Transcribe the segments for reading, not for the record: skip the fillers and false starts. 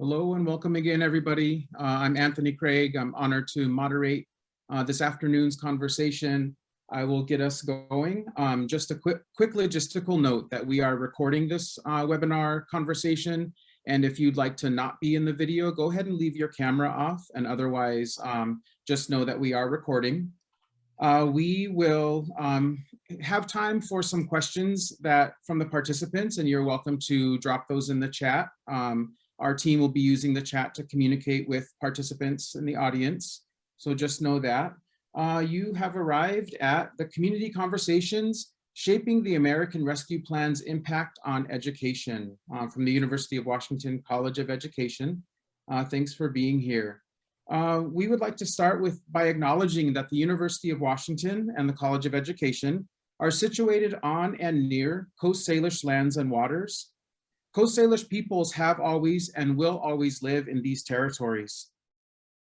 Hello and welcome again, everybody. I'm Anthony Craig. I'm honored to moderate this afternoon's conversation. I will get us going. Just a quick logistical note that we are recording this webinar conversation. And if you'd like to not be in the video, go ahead and leave your camera off. And otherwise, just know that we are recording. We will have time for some questions from the participants, and you're welcome to drop those in the chat. Our team will be using the chat to communicate with participants in the audience. So just know that. You have arrived at the Community Conversations, Shaping the American Rescue Plan's Impact on Education from the University of Washington College of Education. Thanks for being here. We would like to start by acknowledging that the University of Washington and the College of Education are situated on and near Coast Salish lands and waters. Coast Salish peoples have always and will always live in these territories.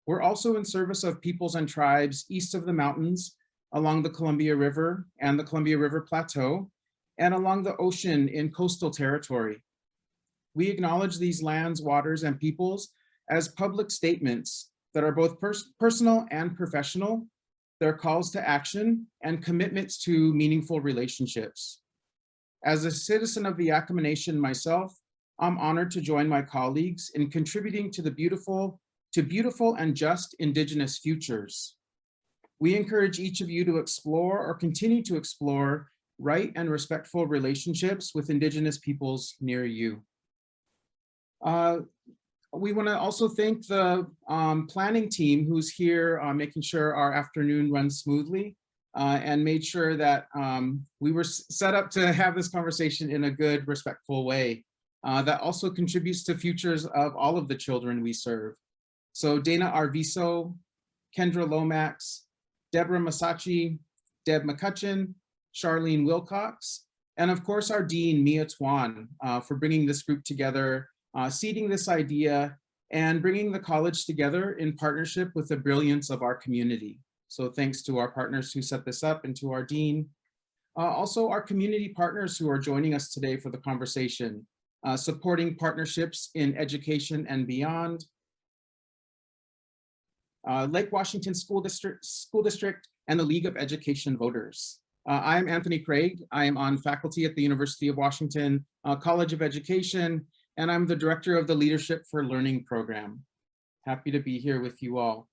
We're also in service of peoples and tribes east of the mountains, along the Columbia River and the Columbia River Plateau, and along the ocean in coastal territory. We acknowledge these lands, waters, and peoples as public statements that are both personal and professional. They're calls to action and commitments to meaningful relationships. As a citizen of the Yakama Nation myself, I'm honored to join my colleagues in contributing to beautiful and just Indigenous futures. We encourage each of you to explore or continue to explore right and respectful relationships with Indigenous peoples near you. We want to also thank the planning team who's here making sure our afternoon runs smoothly. And made sure that we were set up to have this conversation in a good, respectful way that also contributes to futures of all of the children we serve. So Dana Arviso, Kendra Lomax, Deborah Masachi, Deb McCutcheon, Charlene Wilcox, and of course our Dean, Mia Tuan, for bringing this group together, seeding this idea, and bringing the college together in partnership with the brilliance of our community. So thanks to our partners who set this up and to our dean. Also our community partners who are joining us today for the conversation, supporting partnerships in education and beyond. Lake Washington School District and the League of Education Voters. I'm Anthony Craig. I am on faculty at the University of Washington College of Education, and I'm the director of the Leadership for Learning program. Happy to be here with you all.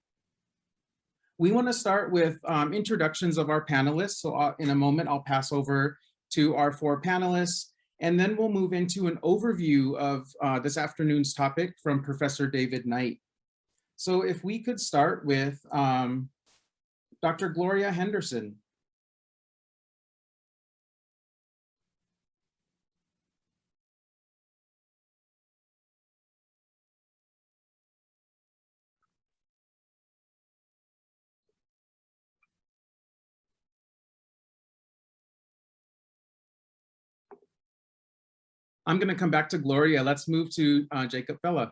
We want to start with introductions of our panelists. So in a moment, I'll pass over to our four panelists, and then we'll move into an overview of this afternoon's topic from Professor David Knight. So if we could start with Dr. Gloria Henderson. I'm going to come back to Gloria. Let's move to Jacob Vela.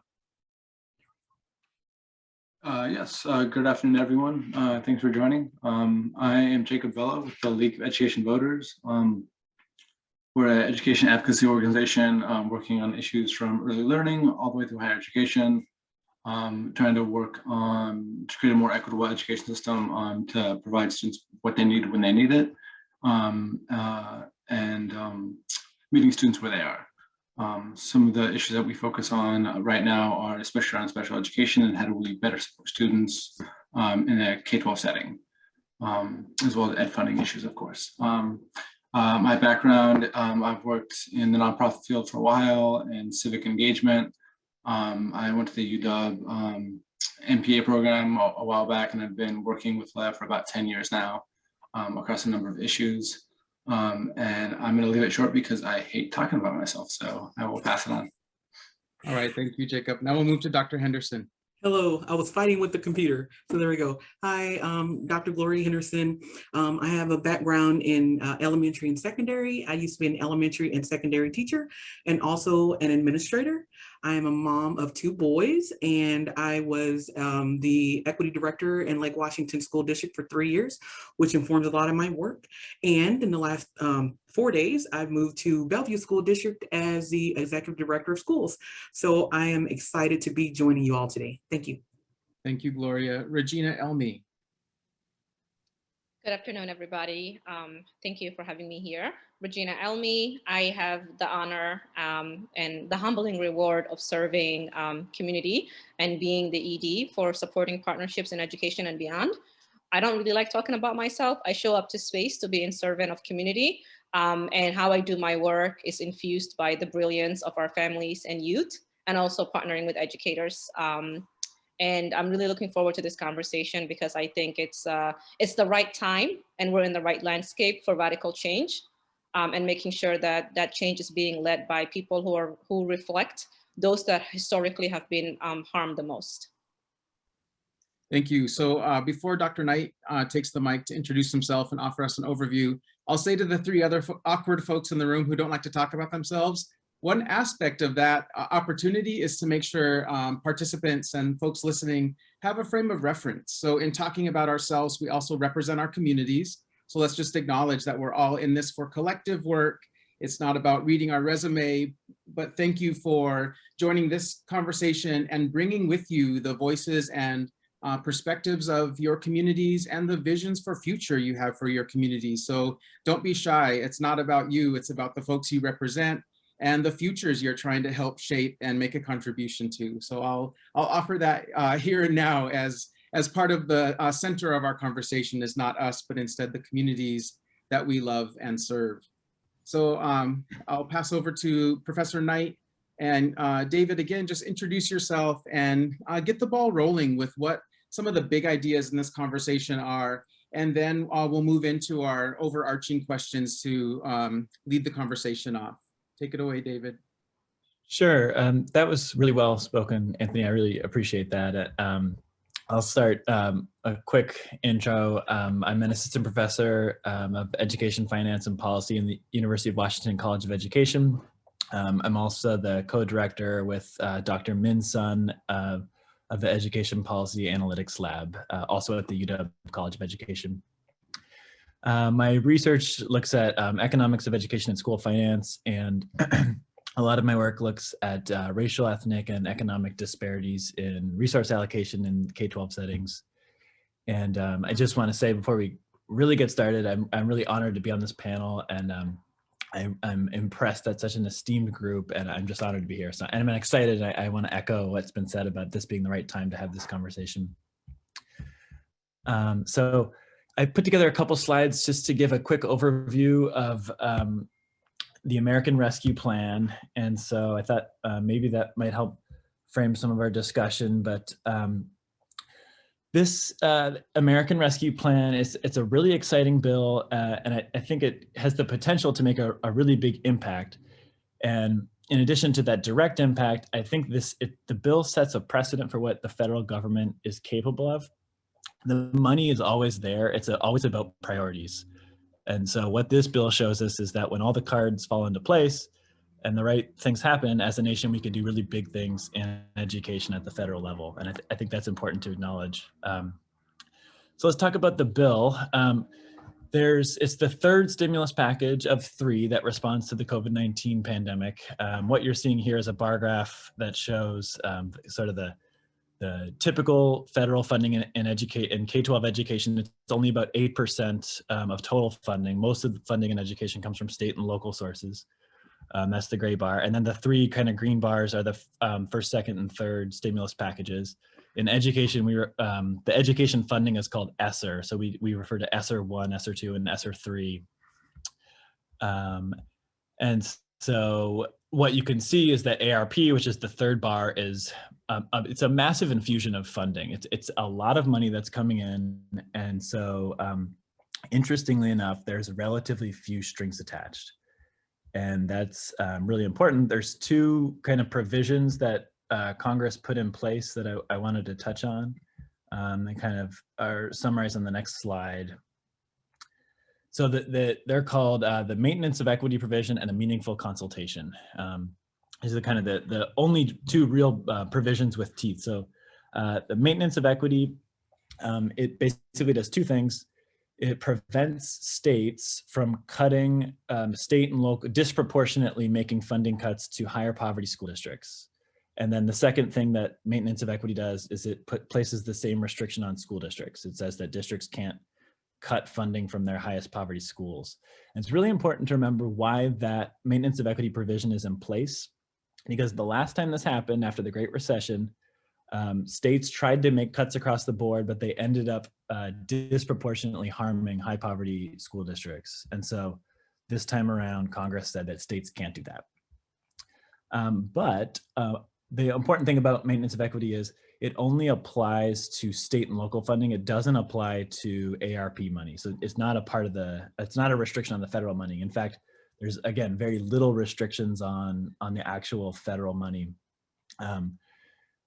Yes, good afternoon, everyone. Thanks for joining. I am Jacob Vela with the League of Education Voters. We're an education advocacy organization working on issues from early learning all the way through higher education, trying to work on to create a more equitable education system to provide students what they need when they need it, and meeting students where they are. Some of the issues that we focus on right now are especially around special education and how do we better support students in a K-12 setting, as well as ed funding issues, of course. My background, I've worked in the nonprofit field for a while in civic engagement. I went to the UW MPA program a while back, and I've been working with LEV for about 10 years now across a number of issues. And I'm going to leave it short because I hate talking about myself, so I will pass it on. All right, thank you, Jacob. Now we'll move to Dr. Henderson. Hello, I was fighting with the computer, so there we go. Hi, Dr. Gloria Henderson. I have a background in elementary and secondary. I used to be an elementary and secondary teacher and also an administrator. I am a mom of 2 boys, and I was the equity director in Lake Washington School District for 3 years, which informs a lot of my work. And in the last 4 days, I've moved to Bellevue School District as the Executive Director of Schools. So I am excited to be joining you all today. Thank you. Thank you, Gloria. Regina Elmi. Good afternoon, everybody. Thank you for having me here. Regina Elmi. I have the honor and the humbling reward of serving community and being the ED for supporting partnerships in education and beyond. I don't really like talking about myself. I show up to space to be in servant of community, and how I do my work is infused by the brilliance of our families and youth, and also partnering with educators. And I'm really looking forward to this conversation because I think it's the right time and we're in the right landscape for radical change, and making sure that that change is being led by people who reflect those that historically have been harmed the most. Thank you. So before Dr. Knight takes the mic to introduce himself and offer us an overview, I'll say to the three other awkward folks in the room who don't like to talk about themselves, one aspect of that opportunity is to make sure participants and folks listening have a frame of reference. So in talking about ourselves, we also represent our communities. So let's just acknowledge that we're all in this for collective work. It's not about reading our resume, but thank you for joining this conversation and bringing with you the voices and perspectives of your communities and the visions for future you have for your communities. So don't be shy. It's not about you, it's about the folks you represent and the futures you're trying to help shape and make a contribution to. So I'll offer that here and now as part of the center of our conversation is not us, but instead the communities that we love and serve. So I'll pass over to Professor Knight. And David, again, just introduce yourself and get the ball rolling with what some of the big ideas in this conversation are. And then we'll move into our overarching questions to lead the conversation off. Take it away, David. Sure. That was really well spoken, Anthony. I really appreciate that. I'll start a quick intro. I'm an assistant professor of education, finance, and policy in the University of Washington College of Education. I'm also the co-director with Dr. Min Sun of the Education Policy Analytics Lab, also at the UW College of Education. My research looks at economics of education and school finance, and a lot of my work looks at racial, ethnic, and economic disparities in resource allocation in K-12 settings. And I just want to say before we really get started, I'm really honored to be on this panel, and I'm impressed at such an esteemed group, and I'm just honored to be here. So, and I'm excited. I want to echo what's been said about this being the right time to have this conversation. So I put together a couple slides just to give a quick overview of the American Rescue Plan. And so I thought maybe that might help frame some of our discussion, but this American Rescue Plan it's a really exciting bill, and I think it has the potential to make a really big impact. And in addition to that direct impact, I think the bill sets a precedent for what the federal government is capable of. The money is always there. It's always about priorities. And so what this bill shows us is that when all the cards fall into place and the right things happen, as a nation, we can do really big things in education at the federal level. And I think that's important to acknowledge. So let's talk about the bill. It's the third stimulus package of 3 that responds to the COVID-19 pandemic. What you're seeing here is a bar graph that shows sort of the typical federal funding in K-12 education. It's only about 8% of total funding. Most of the funding in education comes from state and local sources. That's the gray bar. And then the 3 kind of green bars are the first, second, and third stimulus packages. In education, the education funding is called ESSER. So we refer to ESSER 1, ESSER 2, and ESSER 3. And so what you can see is that ARP, which is the third bar, is it's a massive infusion of funding. It's a lot of money that's coming in. And so interestingly enough, there's relatively few strings attached. And that's really important. There's 2 kind of provisions that Congress put in place that I wanted to touch on. They kind of are summarized on the next slide. So they're called the maintenance of equity provision and a meaningful consultation. These are kind of the only 2 real provisions with teeth. So the maintenance of equity, it basically does 2 things. it prevents states from cutting state and local, disproportionately making funding cuts to higher poverty school districts. And then the second thing that maintenance of equity does is it places the same restriction on school districts. It says that districts can't cut funding from their highest poverty schools. And it's really important to remember why that maintenance of equity provision is in place, because the last time this happened after the Great Recession, states tried to make cuts across the board, but they ended up disproportionately harming high poverty school districts. And so this time around, Congress said that states can't do that. But the important thing about maintenance of equity is it only applies to state and local funding. It doesn't apply to ARP money. So it's not a part of it's not a restriction on the federal money. In fact, there's, again, very little restrictions on the actual federal money.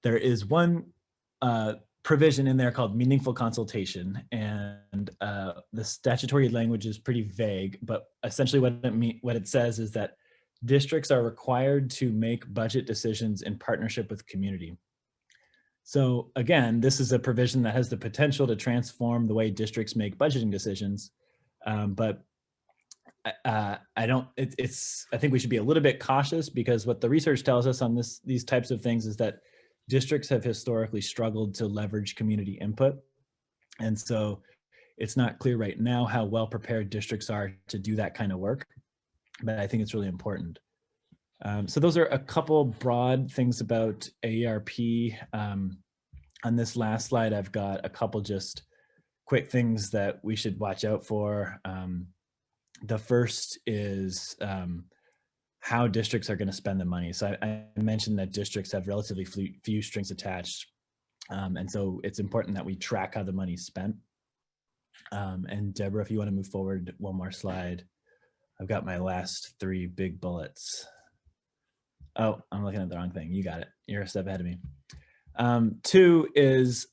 There is one provision in there called meaningful consultation, and the statutory language is pretty vague, but essentially what it says is that districts are required to make budget decisions in partnership with community. So again, this is a provision that has the potential to transform the way districts make budgeting decisions, but I think we should be a little bit cautious, because what the research tells us on these types of things is that districts have historically struggled to leverage community input. And so it's not clear right now how well prepared districts are to do that kind of work, but I think it's really important. So those are a couple broad things about AARP. On this last slide, I've got a couple just quick things that we should watch out for. The first is how districts are going to spend the money. So I mentioned that districts have relatively few strings attached. And so it's important that we track how the money's spent. And Deborah, if you want to move forward one more slide, I've got my last 3 big bullets. Oh, I'm looking at the wrong thing. You got it. You're a step ahead of me. 2 is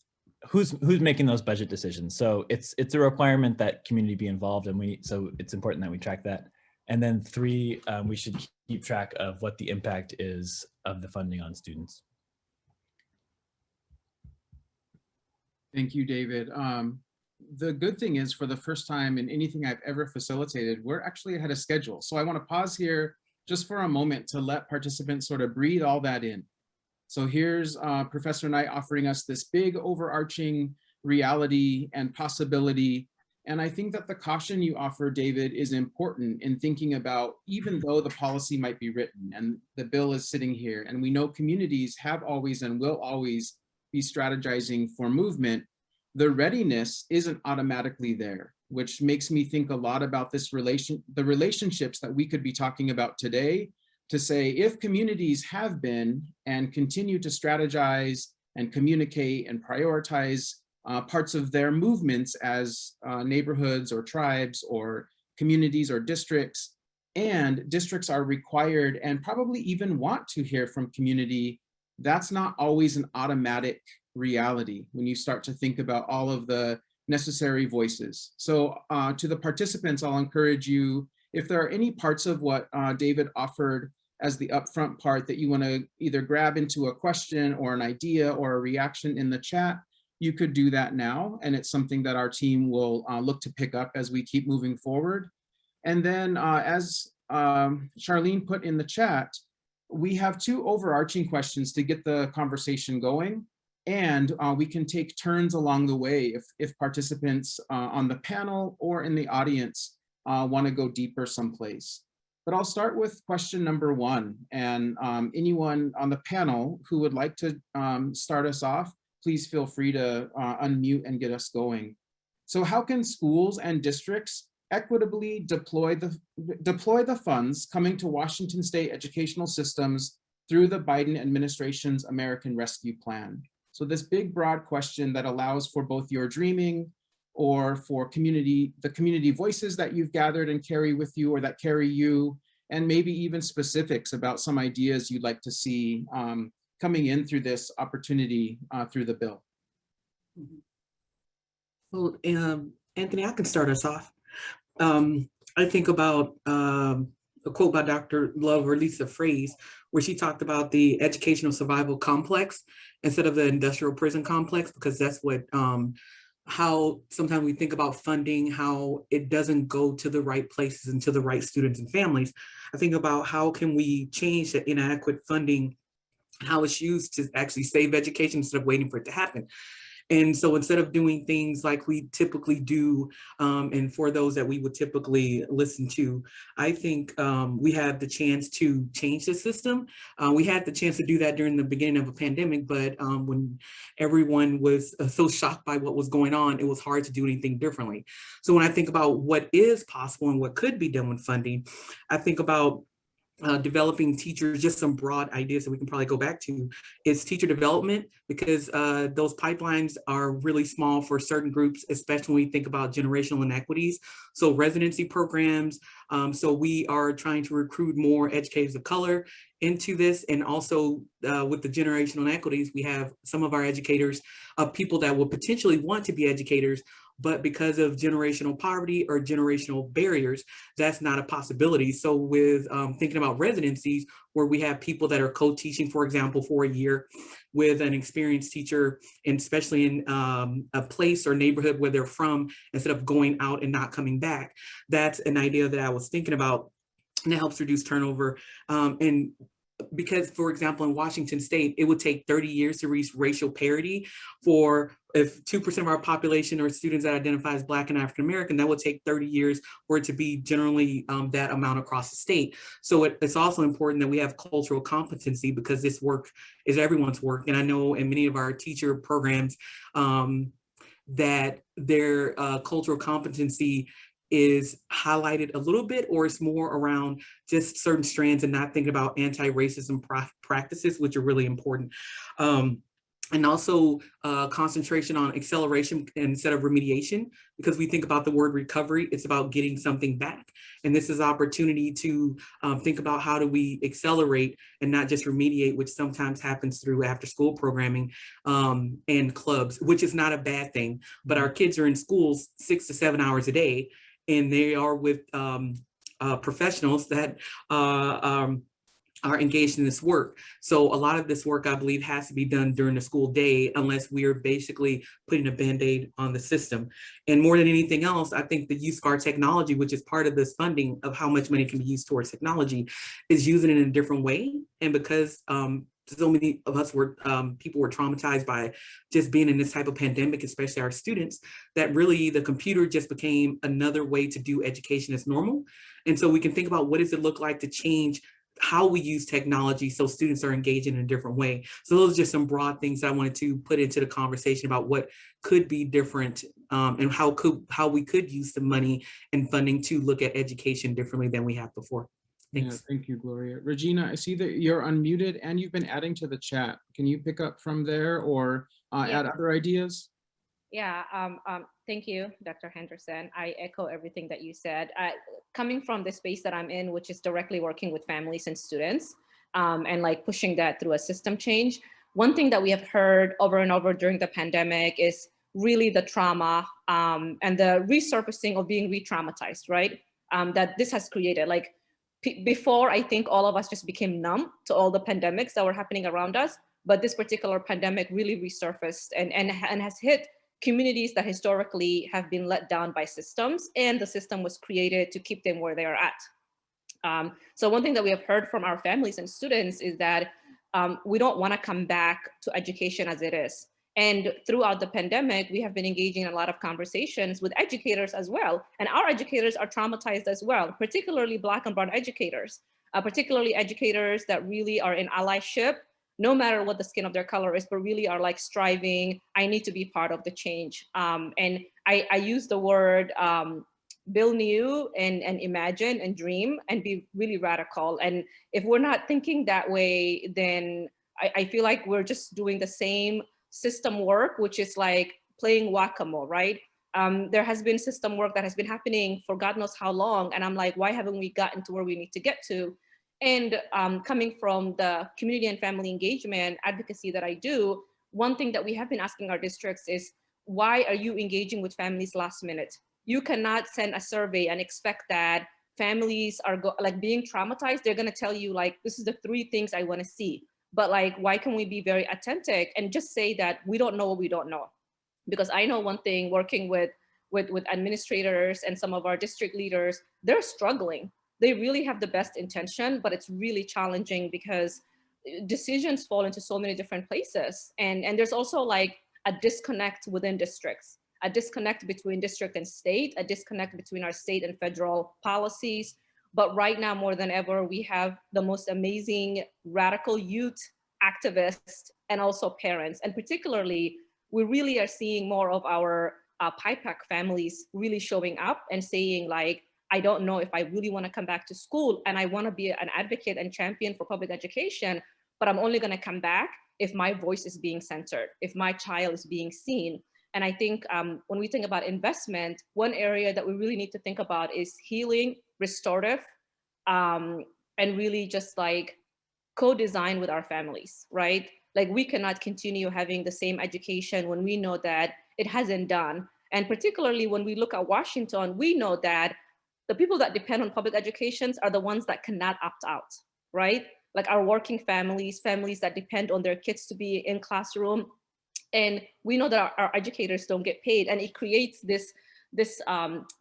who's making those budget decisions. So it's a requirement that community be involved, and so it's important that we track that. And then 3, we should keep track of what the impact is of the funding on students. Thank you, David. The good thing is, for the first time in anything I've ever facilitated, we're actually ahead of schedule. So I want to pause here just for a moment to let participants sort of breathe all that in. So here's Professor Knight offering us this big overarching reality and possibility. And I think that the caution you offer, David, is important in thinking about, even though the policy might be written and the bill is sitting here, and we know communities have always and will always be strategizing for movement, the readiness isn't automatically there, which makes me think a lot about the relationships that we could be talking about today, to say, if communities have been and continue to strategize and communicate and prioritize parts of their movements as neighborhoods or tribes or communities or districts, and districts are required and probably even want to hear from community, that's not always an automatic reality when you start to think about all of the necessary voices. So to the participants, I'll encourage you, if there are any parts of what David offered as the upfront part that you want to either grab into a question or an idea or a reaction in the chat, you could do that now. And it's something that our team will look to pick up as we keep moving forward. And then as Charlene put in the chat, we have 2 overarching questions to get the conversation going. And we can take turns along the way if participants on the panel or in the audience want to go deeper someplace. But I'll start with question number 1. And anyone on the panel who would like to start us off, please feel free to unmute and get us going. So how can schools and districts equitably deploy the funds coming to Washington state educational systems through the Biden administration's American Rescue Plan? So this big, broad question that allows for both your dreaming or for the community voices that you've gathered and carry with you, or that carry you, and maybe even specifics about some ideas you'd like to see coming in through this opportunity through the bill. Well, Anthony, I can start us off. I think about a quote by Dr. Love, or at least a phrase, where she talked about the educational survival complex instead of the industrial prison complex, because that's what how sometimes we think about funding, how it doesn't go to the right places and to the right students and families. I think about how can we change the inadequate funding, how it's used to actually save education instead of waiting for it to happen. And so instead of doing things like we typically do, and for those that we would typically listen to, I think we have the chance to change the system. We had the chance to do that during the beginning of a pandemic, but when everyone was so shocked by what was going on, it was hard to do anything differently. So when I think about what is possible and what could be done with funding, I think about developing teachers, just some broad ideas that we can probably go back to is teacher development, because those pipelines are really small for certain groups, especially when we think about generational inequities. So residency programs. So we are trying to recruit more educators of color into this. And also with the generational inequities, we have some of our educators, people that will potentially want to be educators, but because of generational poverty or generational barriers, that's not a possibility. So with thinking about residencies, where we have people that are co-teaching, for example, for a year with an experienced teacher, and especially in a place or neighborhood where they're from, instead of going out and not coming back, that's an idea that I was thinking about, and it helps reduce turnover. And because, for example, in Washington State, it would take 30 years to reach racial parity. For if 2% of our population are students that identify as Black and African American, that would take 30 years for it to be generally that amount across the state. So it's also important that we have cultural competency, because this work is everyone's work. And I know in many of our teacher programs that their cultural competency is highlighted a little bit, or it's more around just certain strands and not thinking about anti-racism practices, which are really important. And also concentration on acceleration instead of remediation, because we think about the word recovery, it's about getting something back. And this is opportunity to think about how do we accelerate and not just remediate, which sometimes happens through after school programming and clubs, which is not a bad thing. But our kids are in schools 6 to 7 hours a day, and they are with professionals that are engaged in this work. So a lot of this work, I believe, has to be done during the school day, unless we are basically putting a Band-Aid on the system. And more than anything else, I think the USCAR technology, which is part of this funding of how much money can be used towards technology, is using it in a different way. And because so many of us were, people were traumatized by just being in this type of pandemic, especially our students, that really the computer just became another way to do education as normal. And so we can think about what does it look like to change how we use technology so students are engaging in a different way. So those are just some broad things I wanted to put into the conversation about what could be different and how we could use the money and funding to look at education differently than we have before. Thanks. Yeah, thank you, Gloria. Regina, I see that you're unmuted and you've been adding to the chat. Can you pick up from there or add other ideas? Yeah, thank you, Dr. Henderson. I echo everything that you said. Coming from the space that I'm in, which is directly working with families and students, and like pushing that through a system change, one thing that we have heard over and over during the pandemic is really the trauma and the resurfacing of being re-traumatized, right? That this has created. Like before, I think all of us just became numb to all the pandemics that were happening around us, but this particular pandemic really resurfaced and has hit communities that historically have been let down by systems, and the system was created to keep them where they are at. So one thing that we have heard from our families and students is that we don't want to come back to education as it is. And throughout the pandemic, we have been engaging in a lot of conversations with educators as well. And our educators are traumatized as well, particularly Black and Brown educators, particularly educators that really are in allyship, no matter what the skin of their color is, but really are like striving, I need to be part of the change. And I use the word build new and imagine and dream and be really radical. And if we're not thinking that way, then I feel like we're just doing the same system work, which is like playing whack-a-mole, right? There has been system work that has been happening for God knows how long. And I'm like, why haven't we gotten to where we need to get to? And coming from the community and family engagement advocacy that I do, one thing that we have been asking our districts is, why are you engaging with families last minute? You cannot send a survey and expect that families are like being traumatized. They're gonna tell you like, this is the 3 things I wanna see. But like, why can we be very authentic and just say that we don't know what we don't know? Because I know one thing, working with administrators and some of our district leaders, they're struggling. They really have the best intention, but it's really challenging because decisions fall into so many different places. And there's also like a disconnect within districts, a disconnect between district and state, a disconnect between our state and federal policies. But right now, more than ever, we have the most amazing radical youth activists and also parents. And particularly, we really are seeing more of our PIPAC families really showing up and saying like, I don't know if I really want to come back to school and I want to be an advocate and champion for public education, but I'm only going to come back if my voice is being centered, if my child is being seen. And I think when we think about investment, one area that we really need to think about is healing, restorative, and really just like co-design with our families, right? Like we cannot continue having the same education when we know that it hasn't done. And particularly when we look at Washington, we know that the people that depend on public educations are the ones that cannot opt out, right? Like our working families, families that depend on their kids to be in classroom. And we know that our educators don't get paid, and it creates this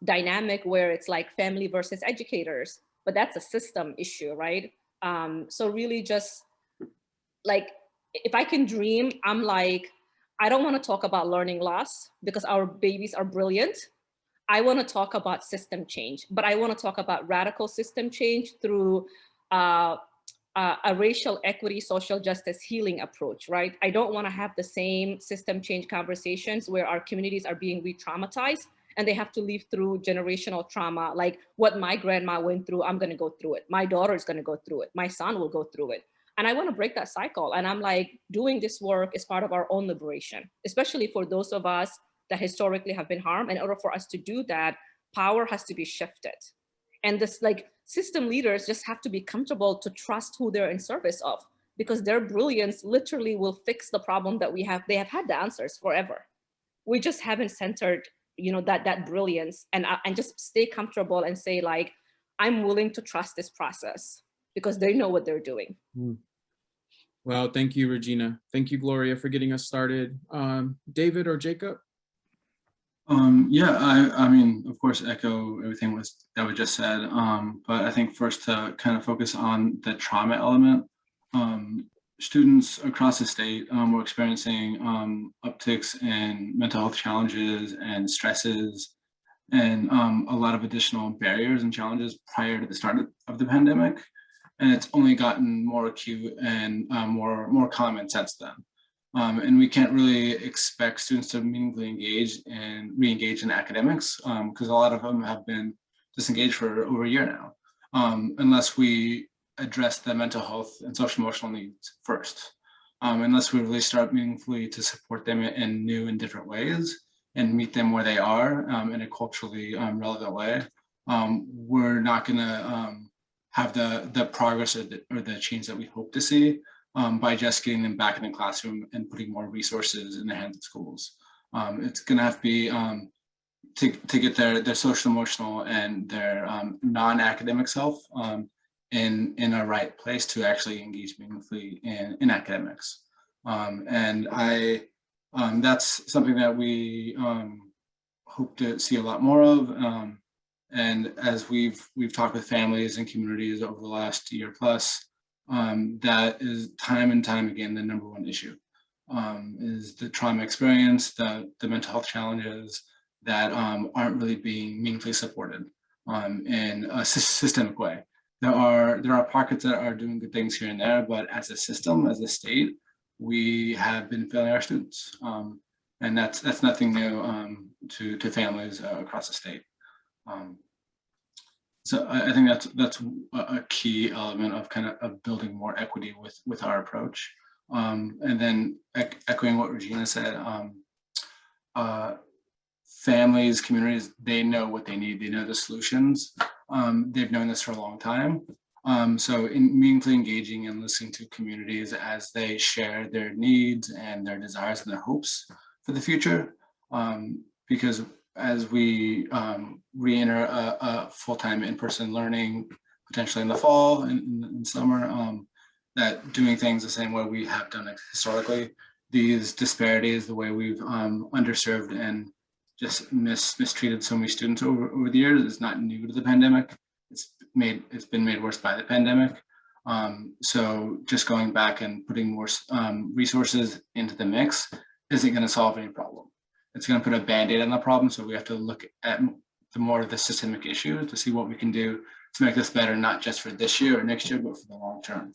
dynamic where it's like family versus educators, but that's a system issue, right? So really just like, if I can dream, I'm like, I don't want to talk about learning loss because our babies are brilliant. I want to talk about system change, but I want to talk about radical system change through a racial equity, social justice healing approach, right? I don't want to have the same system change conversations where our communities are being re-traumatized and they have to live through generational trauma. Like what my grandma went through, I'm going to go through it. My daughter is going to go through it. My son will go through it. And I want to break that cycle. And I'm like, doing this work is part of our own liberation, especially for those of us that historically have been harmed. In order for us to do that, power has to be shifted. And this like system leaders just have to be comfortable to trust who they're in service of, because their brilliance literally will fix the problem that we have. They have had the answers forever. We just haven't centered, you know, that brilliance and just stay comfortable and say like, I'm willing to trust this process because they know what they're doing. Well, thank you, Regina. Thank you, Gloria, for getting us started. David or Jacob? Yeah, I mean, of course, echo everything that was just said. But I think first to kind of focus on the trauma element, students across the state were experiencing upticks in mental health challenges and stresses and a lot of additional barriers and challenges prior to the start of the pandemic. And it's only gotten more acute and more common since then. And we can't really expect students to meaningfully engage and re-engage in academics because a lot of them have been disengaged for over a year now, unless we address the mental health and social emotional needs first, unless we really start meaningfully to support them in new and different ways and meet them where they are in a culturally relevant way. We're not gonna have the progress or the change that we hope to see by just getting them back in the classroom and putting more resources in the hands of schools. It's gonna have to be to get their social, emotional, and their non-academic self in a right place to actually engage meaningfully in academics. And that's something that we hope to see a lot more of. And as we've talked with families and communities over the last year plus, that is time and time again the number one issue, is the trauma experience, the mental health challenges that aren't really being meaningfully supported in a systemic way. There are pockets that are doing good things here and there, but as a system, as a state, we have been failing our students, and that's nothing new to families across the state. So I think that's a key element of kind of building more equity with our approach. And then echoing what Regina said, families, communities, they know what they need. They know the solutions. They've known this for a long time. So in meaningfully engaging and listening to communities as they share their needs and their desires and their hopes for the future, because as we re-enter a full-time in-person learning, potentially in the fall and in summer, that doing things the same way we have done it historically these disparities, the way we've underserved and just mistreated so many students over the years is not new to the pandemic. It's been made worse by the pandemic. So just going back and putting more resources into the mix isn't going to solve any problem. It's going to put a Band-Aid on the problem. So we have to look at the more of the systemic issue to see what we can do to make this better, not just for this year or next year, but for the long term.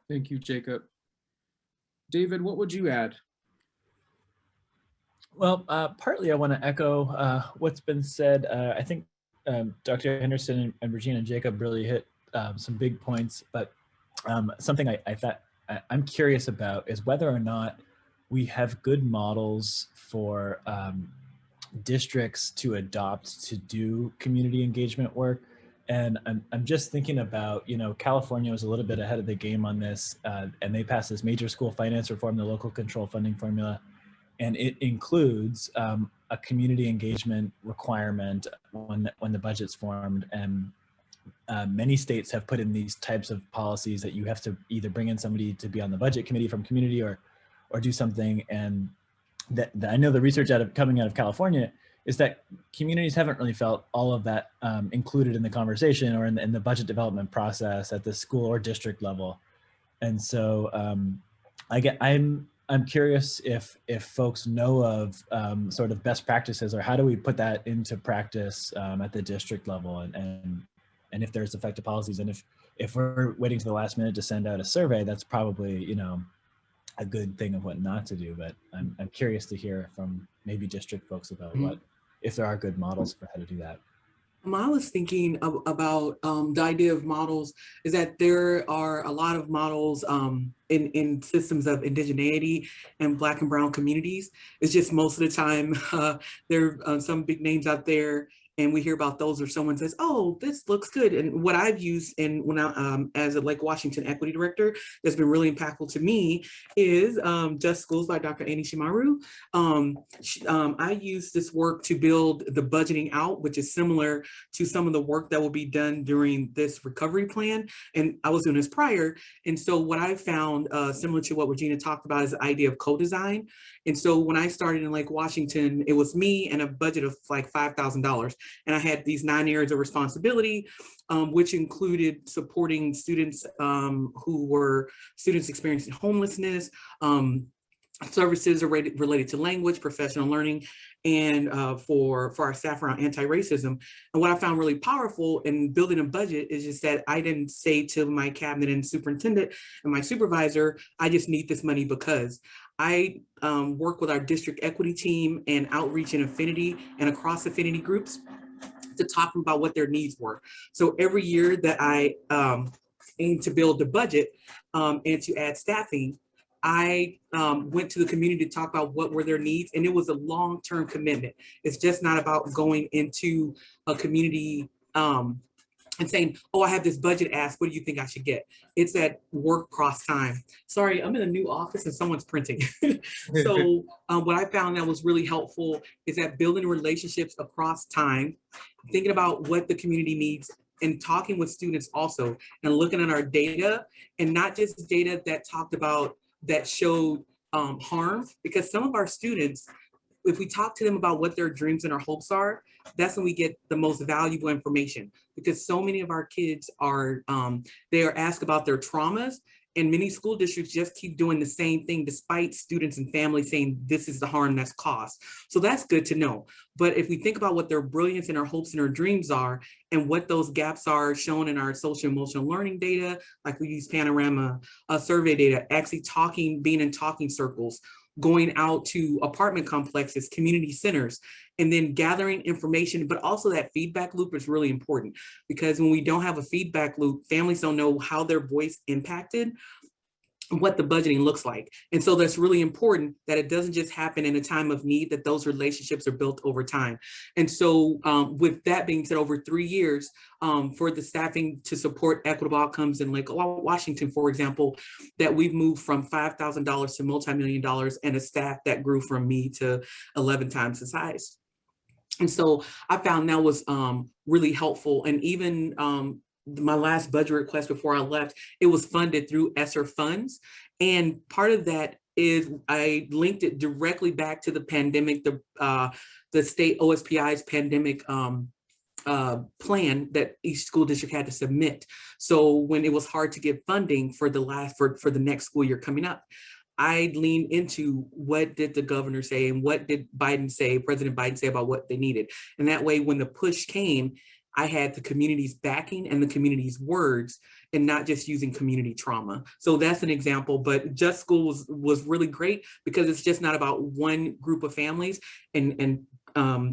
Thank you, Jacob. David, what would you add? Well, partly I want to echo what's been said. I think Dr. Henderson and Regina and Jacob really hit some big points, but something I thought I'm curious about is whether or not we have good models for districts to adopt to do community engagement work. And I'm just thinking about, California was a little bit ahead of the game on this, and they passed this major school finance reform, the local control funding formula, and it includes a community engagement requirement when the budget's formed. And many states have put in these types of policies that you have to either bring in somebody to be on the budget committee from community or do something. And that I know the research coming out of California is that communities haven't really felt all of that included in the conversation or in the budget development process at the school or district level. And so I'm curious if folks know of sort of best practices, or how do we put that into practice at the district level, and if there's effective policies. And if we're waiting to the last minute to send out a survey, that's probably, a good thing of what not to do. But I'm curious to hear from maybe district folks about if there are good models for how to do that. I was thinking about the idea of models is that there are a lot of models in systems of indigeneity and Black and Brown communities. It's just most of the time there are some big names out there, and we hear about those, or someone says, "Oh, this looks good." And what I've used when I, as a Lake Washington Equity Director, that's been really impactful to me is Just Schools by Dr. Annie Shimaru. I use this work to build the budgeting out, which is similar to some of the work that will be done during this recovery plan. And I was doing this prior. And so what I found, similar to what Regina talked about, is the idea of co-design. And so when I started in Lake Washington, it was me and a budget of like $5,000. And I had these 9 areas of responsibility, which included supporting students who were students experiencing homelessness, services related to language, professional learning, and for our staff around anti-racism. And what I found really powerful in building a budget is just that I didn't say to my cabinet and superintendent and my supervisor, I just need this money because. I work with our district equity team and outreach and affinity and across affinity groups to talk about what their needs were. So every year that I aim to build the budget and to add staffing, I went to the community to talk about what were their needs, and it was a long-term commitment. It's just not about going into a community and saying, "Oh, I have this budget ask, what do you think I should get?" It's that work cross time. Sorry, I'm in a new office and someone's printing. So what I found that was really helpful is that building relationships across time, thinking about what the community needs, and talking with students also, and looking at our data, and not just data that talked about, that showed harm, because some of our students, if we talk to them about what their dreams and our hopes are, that's when we get the most valuable information, because so many of our kids are, they are asked about their traumas, and many school districts just keep doing the same thing despite students and families saying this is the harm that's caused. So that's good to know. But if we think about what their brilliance and our hopes and our dreams are, and what those gaps are shown in our social emotional learning data, like we use Panorama survey data, actually being in talking circles, going out to apartment complexes, community centers, and then gathering information, but also that feedback loop is really important, because when we don't have a feedback loop, families don't know how their voice impacted what the budgeting looks like. And so that's really important that it doesn't just happen in a time of need, that those relationships are built over time. And so with that being said, over 3 years for the staffing to support equitable outcomes in Lake Washington, for example, that we've moved from $5,000 to multi-million dollars, and a staff that grew from me to 11 times the size. And so I found that was really helpful. And even my last budget request before I left, it was funded through ESSER funds. And part of that is I linked it directly back to the pandemic, the state OSPI's pandemic plan that each school district had to submit. So when it was hard to get funding for the next school year coming up, I leaned into what did the governor say and what did President Biden say about what they needed. And that way, when the push came, I had the community's backing and the community's words, and not just using community trauma. So that's an example, but Just School was really great because it's just not about one group of families and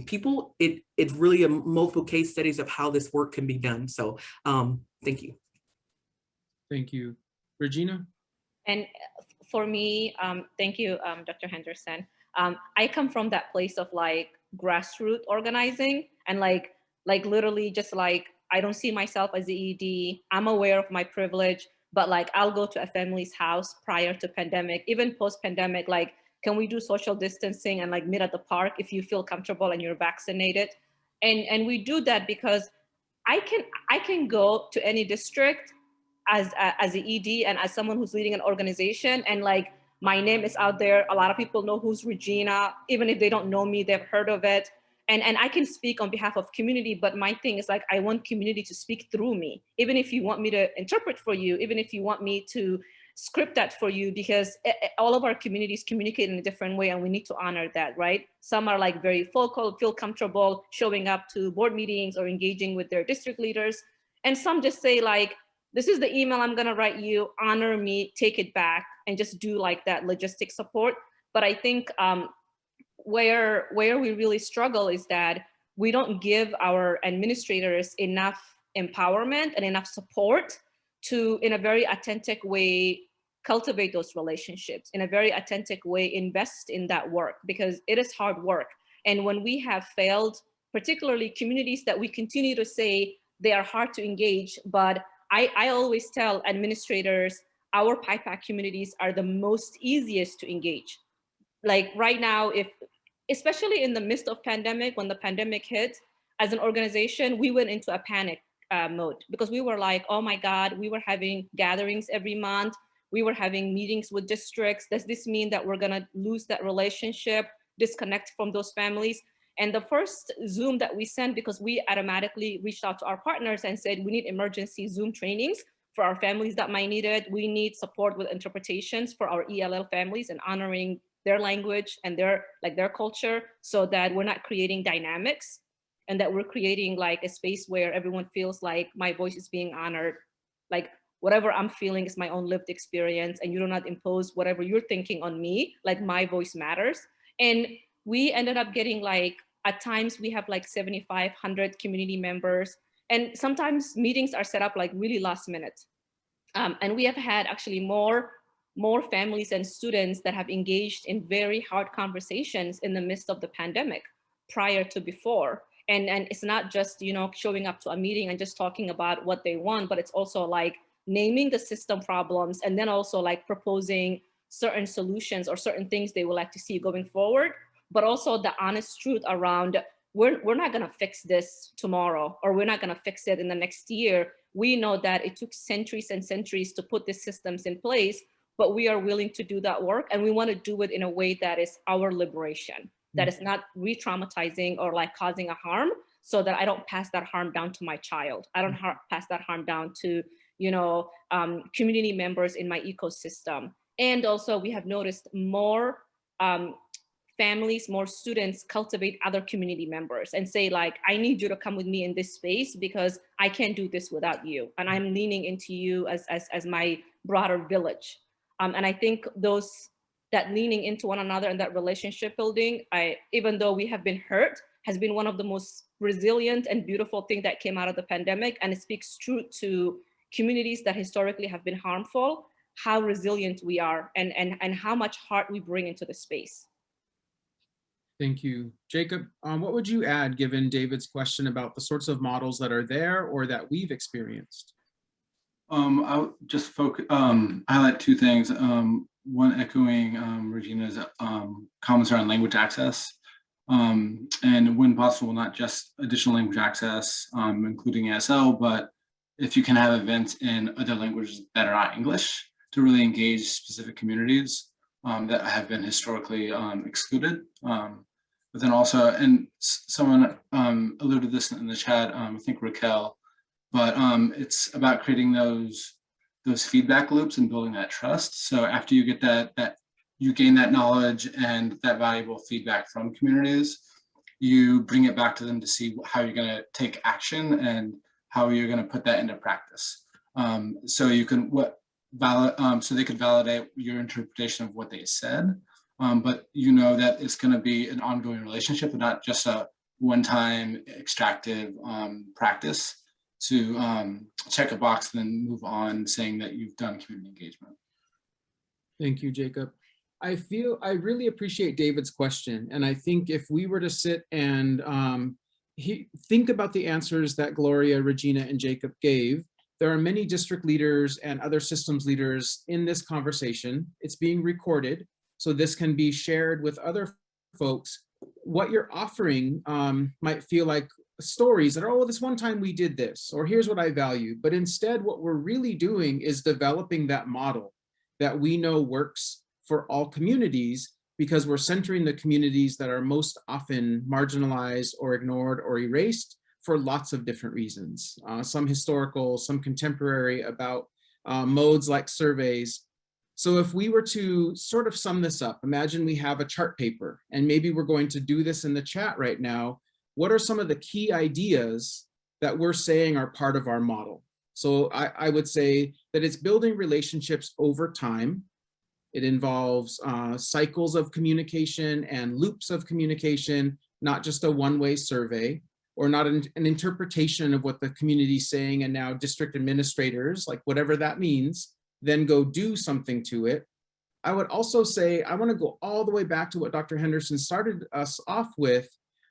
people. It's really a multiple case studies of how this work can be done. So thank you. Thank you. Regina? And for me, thank you, Dr. Henderson. I come from that place of like grassroots organizing and like literally just like, I don't see myself as the ED. I'm aware of my privilege, but like I'll go to a family's house prior to pandemic, even post-pandemic, like, can we do social distancing and like meet at the park if you feel comfortable and you're vaccinated? And we do that because I can go to any district as an ED and as someone who's leading an organization, and like my name is out there. A lot of people know who's Regina, even if they don't know me, they've heard of it. And I can speak on behalf of community, but my thing is like, I want community to speak through me. Even if you want me to interpret for you, even if you want me to script that for you, because all of our communities communicate in a different way and we need to honor that, right? Some are like very vocal, feel comfortable showing up to board meetings or engaging with their district leaders. And some just say like, this is the email I'm gonna write you, honor me, take it back, and just do like that logistic support. But I think where we really struggle is that we don't give our administrators enough empowerment and enough support to, in a very authentic way, cultivate those relationships, in a very authentic way, invest in that work, because it is hard work. And when we have failed, particularly communities that we continue to say they are hard to engage, but I always tell administrators, our PIPAC communities are the most easiest to engage. Like right now, especially in the midst of pandemic, when the pandemic hit, as an organization, we went into a panic mode because we were like, oh my God, we were having gatherings every month. We were having meetings with districts. Does this mean that we're gonna lose that relationship, disconnect from those families? And the first Zoom that we sent, because we automatically reached out to our partners and said, we need emergency Zoom trainings for our families that might need it. We need support with interpretations for our ELL families and honoring their language and their culture, so that we're not creating dynamics and that we're creating like a space where everyone feels like my voice is being honored. Like whatever I'm feeling is my own lived experience, and you do not impose whatever you're thinking on me, like my voice matters. And we ended up getting like, at times we have like 7,500 community members, and sometimes meetings are set up like really last minute. And we have had actually more families and students that have engaged in very hard conversations in the midst of the pandemic prior to before. And it's not just, you know, showing up to a meeting and just talking about what they want, but it's also like naming the system problems and then also like proposing certain solutions or certain things they would like to see going forward, but also the honest truth around we're not gonna fix this tomorrow, or we're not gonna fix it in the next year. We know that it took centuries and centuries to put these systems in place, but we are willing to do that work, and we want to do it in a way that is our liberation, that is not re-traumatizing or like causing a harm, so that I don't pass that harm down to my child. I don't pass that harm down to, you know, community members in my ecosystem. And also we have noticed more families, more students cultivate other community members and say like, I need you to come with me in this space because I can't do this without you. And I'm leaning into you as my broader village. And I think that leaning into one another and that relationship building, even though we have been hurt, has been one of the most resilient and beautiful things that came out of the pandemic. And it speaks true to communities that historically have been harmful, how resilient we are and how much heart we bring into the space. Thank you. Jacob, what would you add given David's question about the sorts of models that are there or that we've experienced? I'll just highlight two things. One, echoing Regina's comments around language access, and when possible, not just additional language access, including ASL, but if you can have events in other languages that are not English to really engage specific communities that have been historically excluded. But then also, and someone alluded this in the chat, I think Raquel, but it's about creating those feedback loops and building that trust. So after you get that you gain that knowledge and that valuable feedback from communities, you bring it back to them to see how you're going to take action and how you're going to put that into practice. So you can so they could validate your interpretation of what they said, but you know that it's going to be an ongoing relationship and not just a one-time extractive practice to check a box and then move on saying that you've done community engagement. Thank you, Jacob. I really appreciate David's question. And I think if we were to sit and think about the answers that Gloria, Regina, and Jacob gave, there are many district leaders and other systems leaders in this conversation. It's being recorded, so this can be shared with other folks. What you're offering might feel like stories that are, oh, this one time we did this, or here's what I value. But instead, what we're really doing is developing that model that we know works for all communities, because we're centering the communities that are most often marginalized or ignored or erased for lots of different reasons. Some historical, some contemporary, about modes like surveys. So if we were to sort of sum this up, imagine we have a chart paper, and maybe we're going to do this in the chat right now. What are some of the key ideas that we're saying are part of our model? So I would say that it's building relationships over time. It involves cycles of communication and loops of communication, not just a one-way survey, or not an interpretation of what the community is saying, and now district administrators, like whatever that means, then go do something to it. I would also say, I want to go all the way back to what Dr. Henderson started us off with.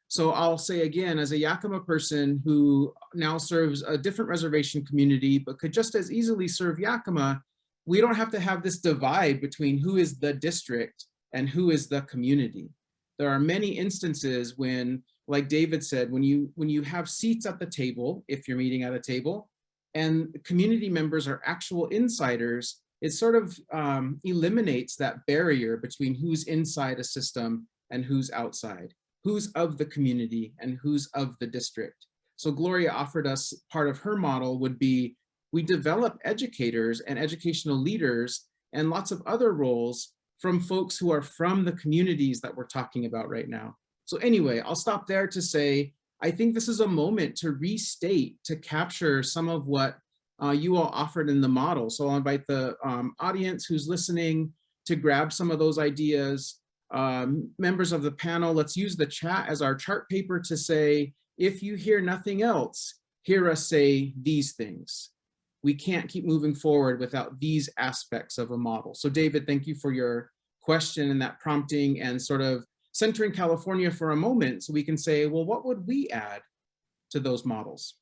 So I'll say again, as a Yakima person who now serves a different reservation community, but could just as easily serve Yakima, we don't have to have this divide between who is the district and who is the community. There are many instances when, like David said, when you have seats at the table, if you're meeting at a table, and community members are actual insiders, it sort of eliminates that barrier between who's inside a system and who's outside, who's of the community and who's of the district. So Gloria offered us, part of her model would be, we develop educators and educational leaders and lots of other roles from folks who are from the communities that we're talking about right now. So anyway, I'll stop there to say, I think this is a moment to restate, to capture some of what you all offered in the model. So I'll invite the audience who's listening to grab some of those ideas. Members of the panel, let's use the chat as our chart paper to say, if you hear nothing else, hear us say these things. We can't keep moving forward without these aspects of a model. So David, thank you for your question and that prompting and sort of centering California for a moment, so we can say, well, what would we add to those models?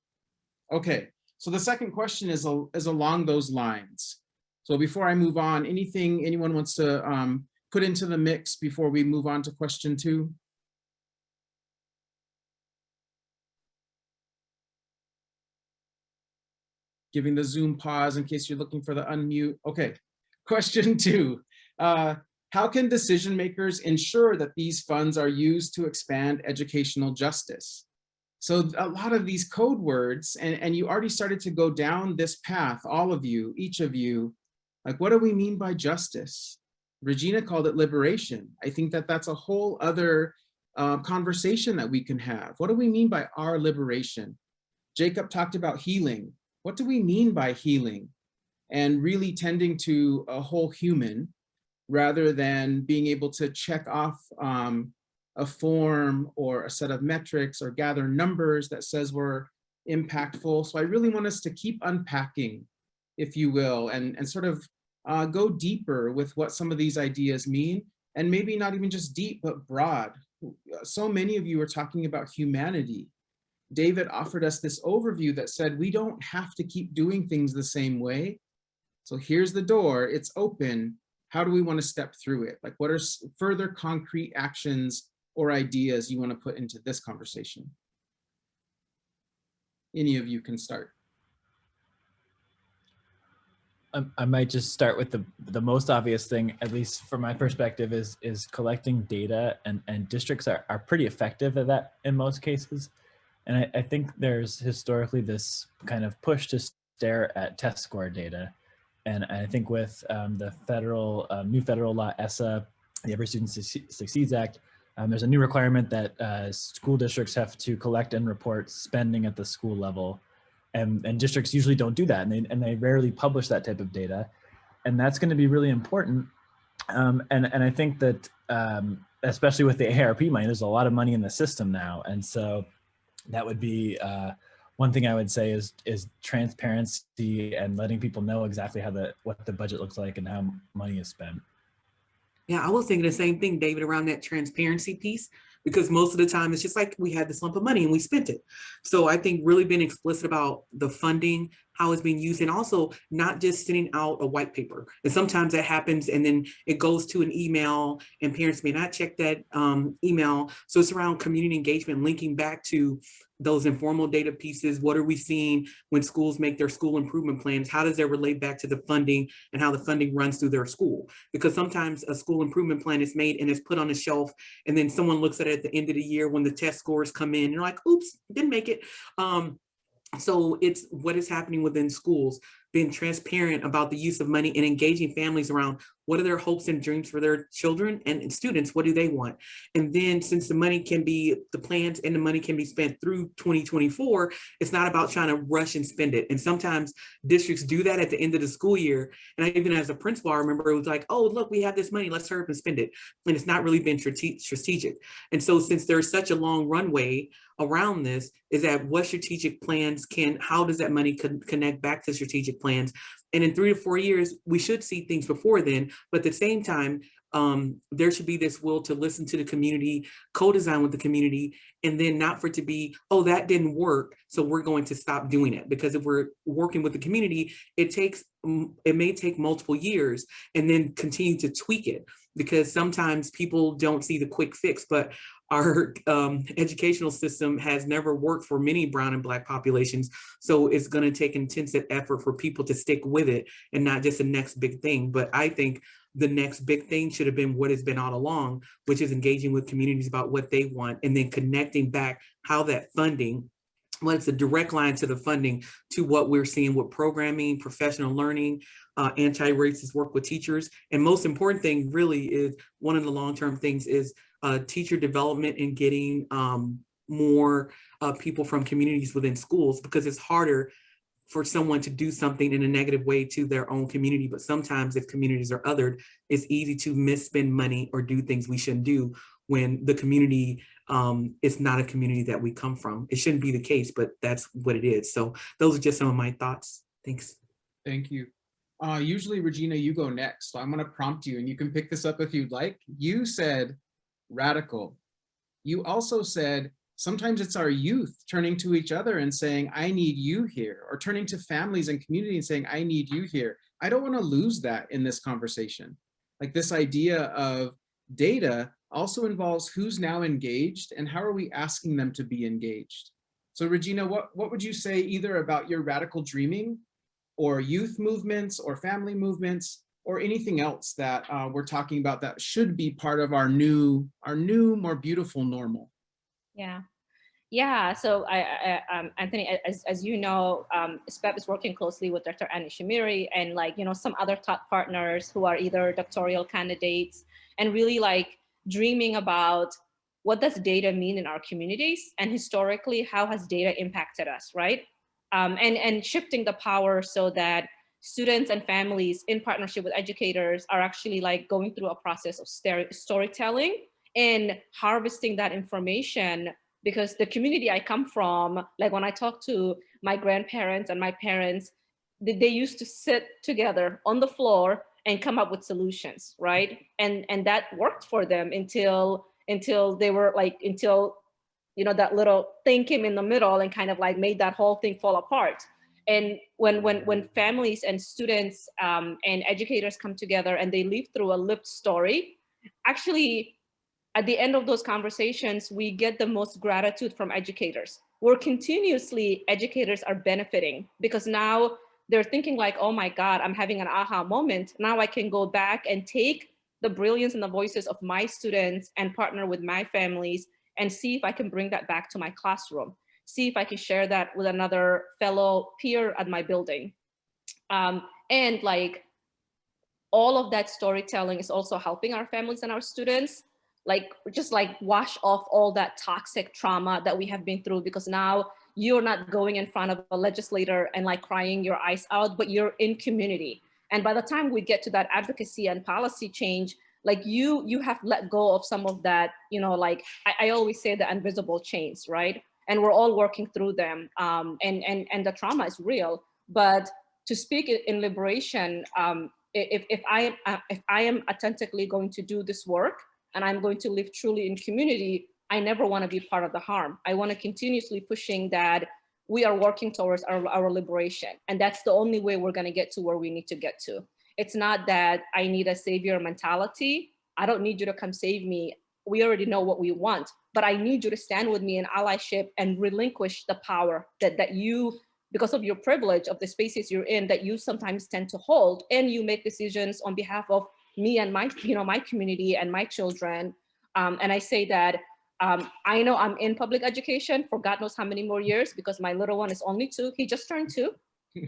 Okay, so the second question is along those lines. So before I move on, anything anyone wants to put into the mix before we move on to question 2? Giving the Zoom pause in case you're looking for the unmute. Okay, question 2. How can decision makers ensure that these funds are used to expand educational justice? So a lot of these code words, and you already started to go down this path, all of you, each of you, like, what do we mean by justice? Regina called it liberation. I think that that's a whole other conversation that we can have. What do we mean by our liberation? Jacob talked about healing. What do we mean by healing? And really tending to a whole human rather than being able to check off a form or a set of metrics or gather numbers that says we're impactful. So I really want us to keep unpacking, if you will, and sort of go deeper with what some of these ideas mean, and maybe not even just deep, but broad. So many of you are talking about humanity. David offered us this overview that said we don't have to keep doing things the same way. So here's the door, it's open. How do we want to step through it? Like, what are further concrete actions or ideas you want to put into this conversation? Any of you can start. I might just start with the most obvious thing, at least from my perspective, is collecting data, and districts are pretty effective at that in most cases. And I think there's historically this kind of push to stare at test score data. And I think with the federal new federal law, ESSA, the Every Student Succeeds Act, there's a new requirement that school districts have to collect and report spending at the school level. And districts usually don't do that, and they rarely publish that type of data. And that's going to be really important. And I think that especially with the ARP money, there's a lot of money in the system now. And so that would be one thing I would say is transparency and letting people know exactly what the budget looks like and how money is spent. Yeah, I was thinking the same thing, David, around that transparency piece, because most of the time it's just like we had this lump of money and we spent it. So I think really being explicit about the funding, how it's being used, and also not just sending out a white paper. And sometimes that happens and then it goes to an email and parents may not check that email. So it's around community engagement, linking back to those informal data pieces. What are we seeing when schools make their school improvement plans? How does that relate back to the funding and how the funding runs through their school? Because sometimes a school improvement plan is made and it's put on a shelf, and then someone looks at it at the end of the year when the test scores come in and you're like, oops, didn't make it. So it's what is happening within schools, being transparent about the use of money and engaging families around what are their hopes and dreams for their children and students, what do they want? And then since the money can be, the plans and the money can be spent through 2024, it's not about trying to rush and spend it. And sometimes districts do that at the end of the school year. And I, even as a principal, I remember it was like, oh, look, we have this money, let's hurry up and spend it. And it's not really been strategic. And so since there's such a long runway around this, is that what strategic plans how does that money connect back to strategic plans? And in 3 to 4 years, we should see things before then, but at the same time, there should be this will to listen to the community, co-design with the community, and then not for it to be, oh, that didn't work, so we're going to stop doing it. Because if we're working with the community, it may take multiple years and then continue to tweak it, because sometimes people don't see the quick fix, but our educational system has never worked for many brown and Black populations. So it's going to take intensive effort for people to stick with it and not just the next big thing. But I think the next big thing should have been what has been all along, which is engaging with communities about what they want and then connecting back how that funding, what's a direct line to the funding, to what we're seeing with programming, professional learning, anti-racist work with teachers. And most important thing really is, one of the long-term things is teacher development and getting more people from communities within schools, because it's harder for someone to do something in a negative way to their own community. But sometimes if communities are othered, it's easy to misspend money or do things we shouldn't do when the community is not a community that we come from. It shouldn't be the case, but that's what it is. So those are just some of my thoughts. Thanks. Thank you. Usually, Regina, you go next. So I'm going to prompt you and you can pick this up if you'd like. You said radical. You also said sometimes it's our youth turning to each other and saying, I need you here, or turning to families and community and saying, I need you here. I don't want to lose that in this conversation. Like, this idea of data also involves who's now engaged and how are we asking them to be engaged. So Regina, what would you say either about your radical dreaming or youth movements or family movements or anything else that we're talking about that should be part of our new, more beautiful normal? Yeah. So Anthony, as you know, SPEP is working closely with Dr. Annie Shamiri and some other top partners who are either doctoral candidates, and really dreaming about what does data mean in our communities, and historically, how has data impacted us, right? And shifting the power so that students and families in partnership with educators are actually going through a process of storytelling and harvesting that information. Because the community I come from, when I talk to my grandparents and my parents, they used to sit together on the floor and come up with solutions, right? And that worked for them until they were until that little thing came in the middle and kind of made that whole thing fall apart. And when families and students and educators come together and they live through a lived story, actually, at the end of those conversations, we get the most gratitude from educators. Educators are benefiting because now they're thinking like, oh my God, I'm having an aha moment. Now I can go back and take the brilliance and the voices of my students and partner with my families and see if I can bring that back to my classroom. See if I can share that with another fellow peer at my building. And like all of that storytelling is also helping our families and our students, like just like wash off all that toxic trauma that we have been through, because now you're not going in front of a legislator and like crying your eyes out, but you're in community. And by the time we get to that advocacy and policy change, like you have let go of some of that, you know, like I always say the invisible chains, right? And we're all working through them. And the trauma is real. But to speak in liberation, if I am authentically going to do this work and I'm going to live truly in community, I never want to be part of the harm. I want to continuously pushing that we are working towards our liberation. And that's the only way we're going to get to where we need to get to. It's not that I need a savior mentality. I don't need you to come save me. We already know what we want, but I need you to stand with me in allyship and relinquish the power that you, because of your privilege of the spaces you're in, that you sometimes tend to hold, and you make decisions on behalf of me and my, you know, my community and my children. And I say that I know I'm in public education for God knows how many more years, because my little one is only 2. He just turned 2.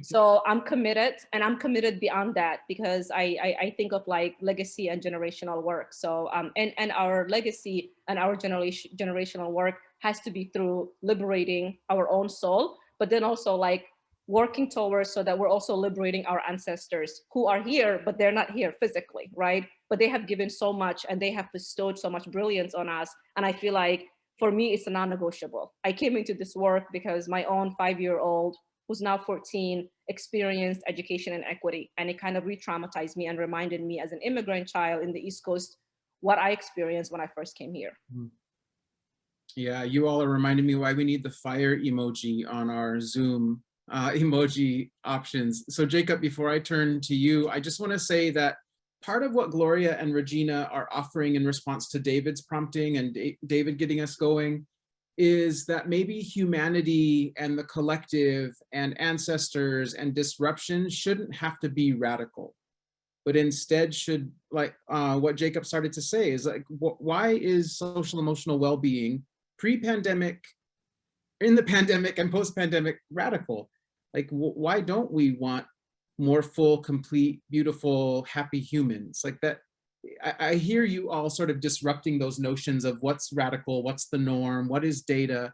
So I'm committed, and I'm committed beyond that, because I think of like legacy and generational work. So and our legacy and our generational work has to be through liberating our own soul, but then also like working towards so that we're also liberating our ancestors who are here, but they're not here physically, right? But they have given so much and they have bestowed so much brilliance on us. And I feel like for me, it's a non-negotiable. I came into this work because my own 5-year-old, who's now 14, experienced education and equity. And it kind of re-traumatized me and reminded me as an immigrant child in the East Coast, what I experienced when I first came here. Yeah, you all are reminding me why we need the fire emoji on our Zoom emoji options. So Jacob, before I turn to you, I just want to say that part of what Gloria and Regina are offering in response to David's prompting and David getting us going is that maybe humanity and the collective and ancestors and disruption shouldn't have to be radical, but instead should, like what Jacob started to say, is like, why is social emotional well-being pre-pandemic, in the pandemic and post-pandemic radical? Like, why don't we want more full, complete, beautiful, happy humans? Like that, I hear you all sort of disrupting those notions of what's radical, what's the norm, what is data.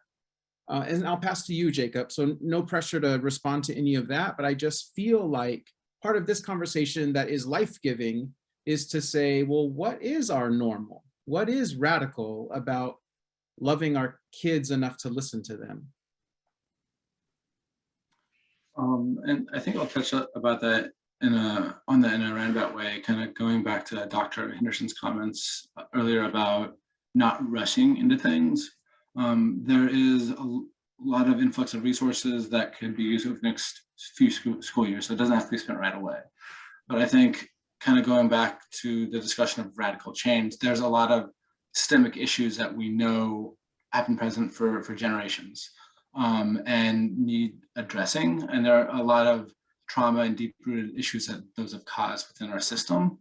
And I'll pass to you, Jacob. So no pressure to respond to any of that, but I just feel like part of this conversation that is life-giving is to say, well, what is our normal? What is radical about loving our kids enough to listen to them? And I think I'll touch about that in a roundabout way, kind of going back to Dr. Henderson's comments earlier about not rushing into things. There is a lot of influx of resources that could be used over the next few school years, so it doesn't have to be spent right away. But I think kind of going back to the discussion of radical change, there's a lot of systemic issues that we know have been present for generations and need addressing. And there are a lot of trauma and deep-rooted issues that those have caused within our system.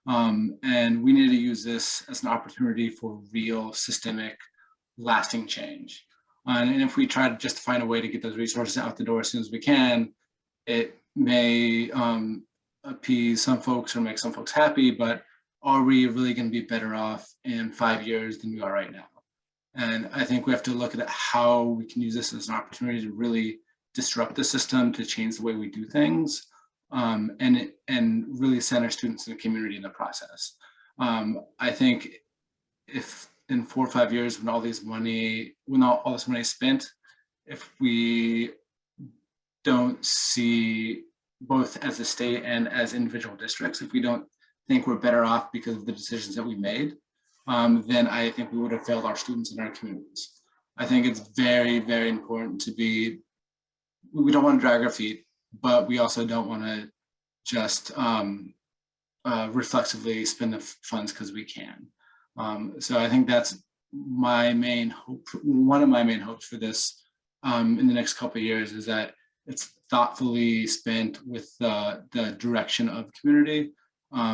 And we need to use this as an opportunity for real systemic lasting change. And if we try to just find a way to get those resources out the door as soon as we can, it may appease some folks or make some folks happy, but are we really going to be better off in 5 years than we are right now? And I think we have to look at how we can use this as an opportunity to really disrupt the system, to change the way we do things, and really center students in the community in the process. I think if in 4 or 5 years, when all this money is spent, if we don't see, both as a state and as individual districts, if we don't think we're better off because of the decisions that we made, then I think we would have failed our students and our communities. I think it's very, very important to be, we don't want to drag our feet, but we also don't want to just reflexively spend the funds because we can. So I think that's my main hope, one of my main hopes for this in the next couple of years, is that it's thoughtfully spent with the direction of community,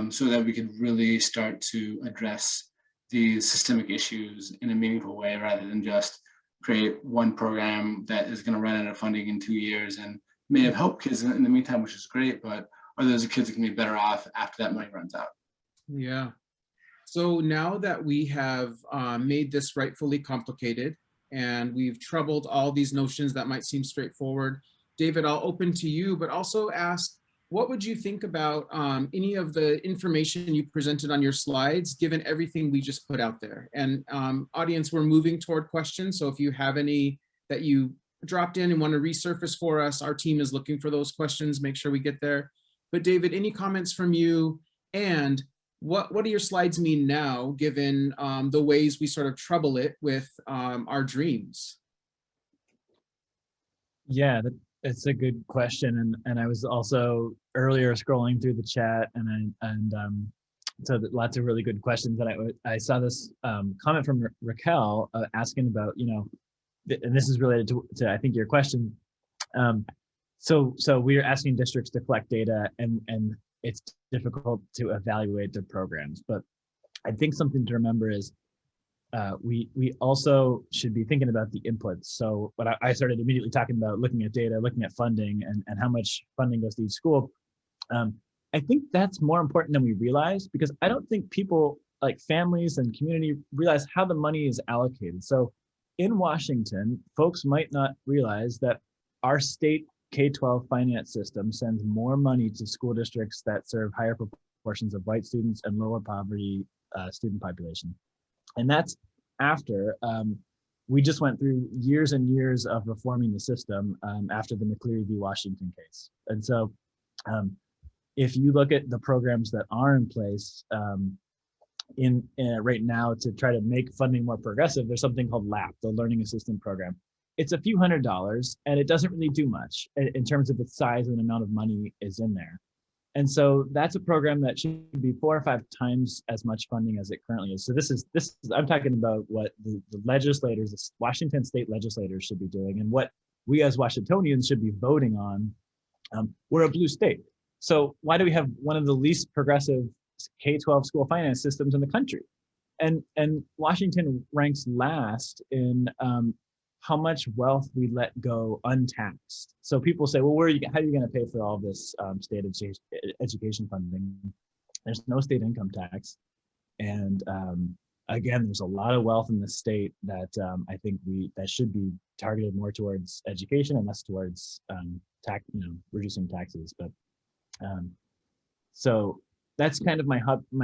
so that we could really start to address these systemic issues in a meaningful way, rather than just create one program that is going to run out of funding in 2 years and may have helped kids in the meantime, which is great, but are those kids that can be better off after that money runs out? Yeah. So now that we have made this rightfully complicated and we've troubled all these notions that might seem straightforward, David, I'll open to you, but also ask, what would you think about any of the information you presented on your slides, given everything we just put out there? And audience, we're moving toward questions. So if you have any that you dropped in and want to resurface for us, our team is looking for those questions, make sure we get there. But David, any comments from you? And what do your slides mean now, given the ways we sort of trouble it with our dreams? Yeah, it's a good question, and I was also earlier scrolling through the chat, so lots of really good questions. And I saw this comment from Raquel asking about, and this is related to I think your question. So we are asking districts to collect data, and it's difficult to evaluate their programs. But I think something to remember is we also should be thinking about the inputs. So what I started immediately talking about, looking at data, looking at funding, and how much funding goes to each school. I think that's more important than we realize, because I don't think people, like families and community, realize how the money is allocated. So in Washington, folks might not realize that our state K-12 finance system sends more money to school districts that serve higher proportions of white students and lower poverty student population. And that's after we just went through years and years of reforming the system after the McCleary v. Washington case. And so if you look at the programs that are in place right now to try to make funding more progressive, there's something called LAP, the Learning Assistant Program. It's a few $100s, and it doesn't really do much in terms of its size and amount of money is in there. And so that's a program that should be 4 or 5 times as much funding as it currently is. So this is I'm talking about what the legislators, the Washington state legislators should be doing, and what we as Washingtonians should be voting on. We're a blue state. So why do we have one of the least progressive K-12 school finance systems in the country? And Washington ranks last in how much wealth we let go untaxed. So people say, well, how are you going to pay for all this state education funding? There's no state income tax. And again, there's a lot of wealth in the state that I think that should be targeted more towards education and less towards reducing taxes. But so that's kind of my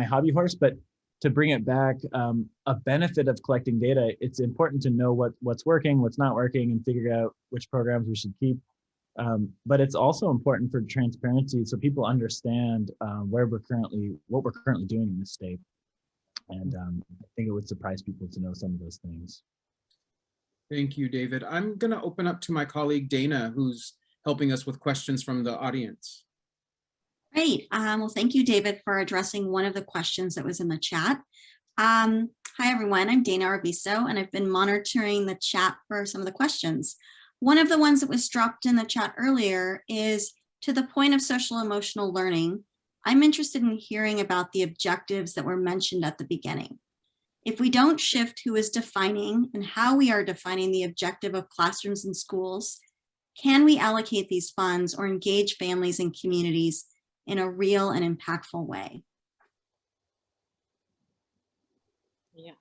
hobby horse. But to bring it back, a benefit of collecting data, it's important to know what's working, what's not working, and figure out which programs we should keep. But it's also important for transparency, so people understand what we're currently doing in this state. And I think it would surprise people to know some of those things. Thank you, David. I'm going to open up to my colleague Dana, who's helping us with questions from the audience. Great. Well, thank you, David, for addressing one of the questions that was in the chat. Hi, everyone. I'm Dana Arbiso, and I've been monitoring the chat for some of the questions. One of the ones that was dropped in the chat earlier is, to the point of social emotional learning, I'm interested in hearing about the objectives that were mentioned at the beginning. If we don't shift who is defining and how we are defining the objective of classrooms and schools, can we allocate these funds or engage families and communities in a real and impactful way? Yeah,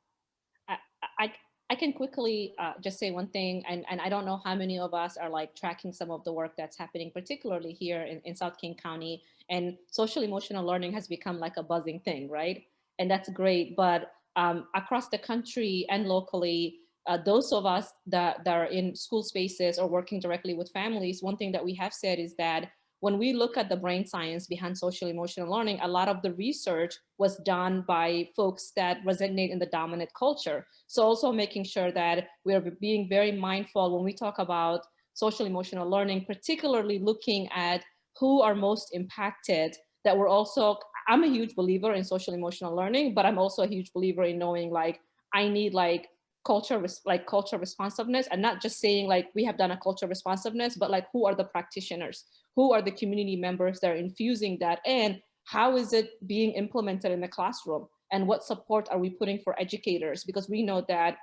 I can quickly just say one thing, and I don't know how many of us are like tracking some of the work that's happening, particularly here in South King County, and social emotional learning has become like a buzzing thing, right? And that's great, but across the country and locally, those of us that are in school spaces or working directly with families, one thing that we have said is that when we look at the brain science behind social emotional learning, a lot of the research was done by folks that resonate in the dominant culture. So also making sure that we're being very mindful when we talk about social emotional learning, particularly looking at who are most impacted, that we're also, I'm a huge believer in social emotional learning, but I'm also a huge believer in knowing like, I need like culture responsiveness, and not just saying like we have done a culture responsiveness, but like who are the practitioners, who are the community members that are infusing that, and how is it being implemented in the classroom, and what support are we putting for educators? Because we know that,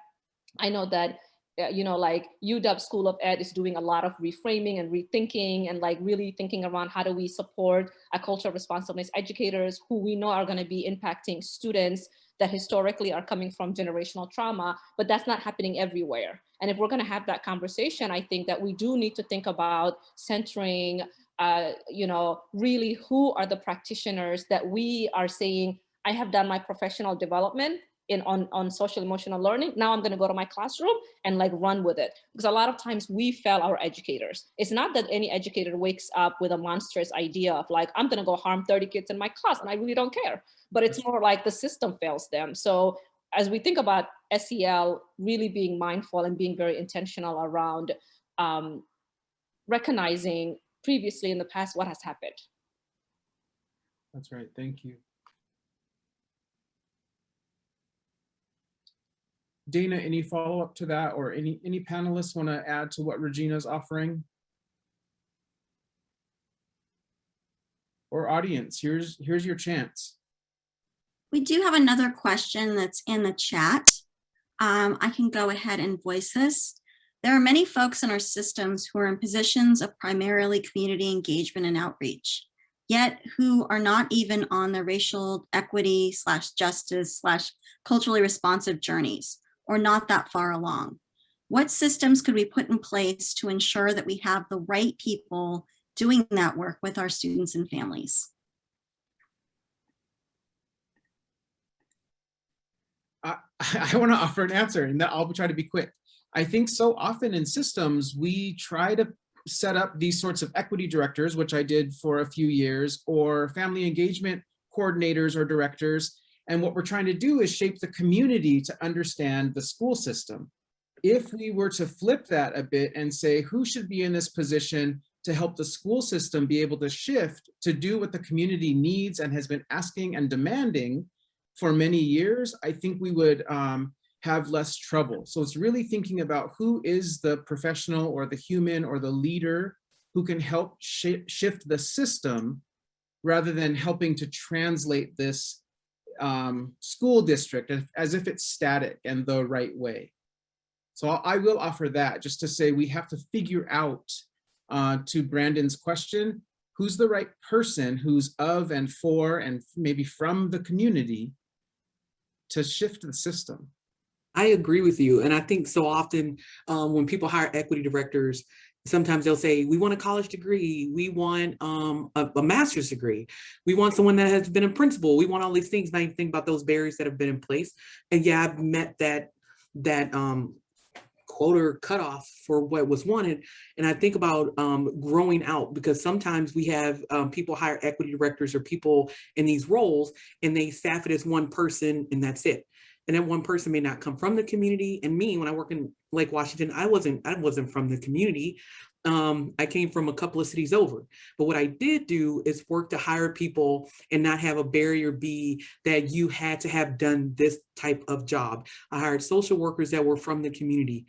I know that like UW School of Ed is doing a lot of reframing and rethinking and like really thinking around how do we support a culture of responsiveness educators who we know are going to be impacting students that historically are coming from generational trauma, but that's not happening everywhere. And if we're going to have that conversation, I think that we do need to think about centering, really who are the practitioners that we are saying, I have done my professional development on social emotional learning. Now I'm going to go to my classroom and like run with it. Because a lot of times we fail our educators. It's not that any educator wakes up with a monstrous idea of like, I'm going to go harm 30 kids in my class and I really don't care. But it's more like the system fails them. So as we think about SEL, really being mindful and being very intentional around recognizing previously in the past what has happened. That's right. Thank you. Dana, any follow-up to that, or any panelists want to add to what Regina's offering? Or audience, here's your chance. We do have another question that's in the chat. I can go ahead and voice this. There are many folks in our systems who are in positions of primarily community engagement and outreach, yet who are not even on the racial equity / justice / culturally responsive journeys, or not that far along. What systems could we put in place to ensure that we have the right people doing that work with our students and families? I want to offer an answer, and I'll try to be quick. I think so often in systems, we try to set up these sorts of equity directors, which I did for a few years, or family engagement coordinators or directors. And what we're trying to do is shape the community to understand the school system. If we were to flip that a bit and say, who should be in this position to help the school system be able to shift to do what the community needs and has been asking and demanding for many years, I think we would have less trouble. So it's really thinking about who is the professional or the human or the leader who can help shift the system, rather than helping to translate this school district as if it's static and the right way. So I will offer that, just to say we have to figure out, to Brandon's question, who's the right person who's of and for and maybe from the community to shift the system. I agree with you. And I think so often when people hire equity directors, sometimes they'll say, we want a college degree, we want a master's degree, we want someone that has been a principal, we want all these things. Now you think about those barriers that have been in place. And yeah, I've met that quota cutoff for what was wanted. And I think about growing out, because sometimes we have people hire equity directors or people in these roles, and they staff it as one person and that's it. And that one person may not come from the community. And me, when I work in Lake Washington, I wasn't from the community. I came from a couple of cities over. But what I did do is work to hire people and not have a barrier be that you had to have done this type of job. I hired social workers that were from the community.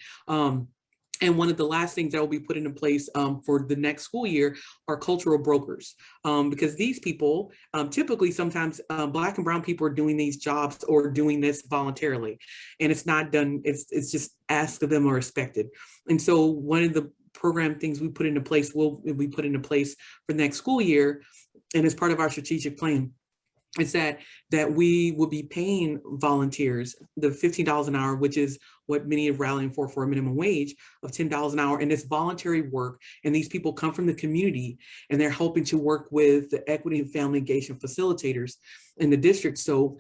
And one of the last things that will be put into place for the next school year are cultural brokers, because these people, typically sometimes Black and brown people are doing these jobs or doing this voluntarily, and it's not done, it's just asked of them or expected. And so one of the program things we put into place will be put into place for next school year, and as part of our strategic plan, is that we will be paying volunteers the $15 an hour, which is what many are rallying for a minimum wage of $10 an hour. And it's voluntary work. And these people come from the community, and they're helping to work with the equity and family engagement facilitators in the district. So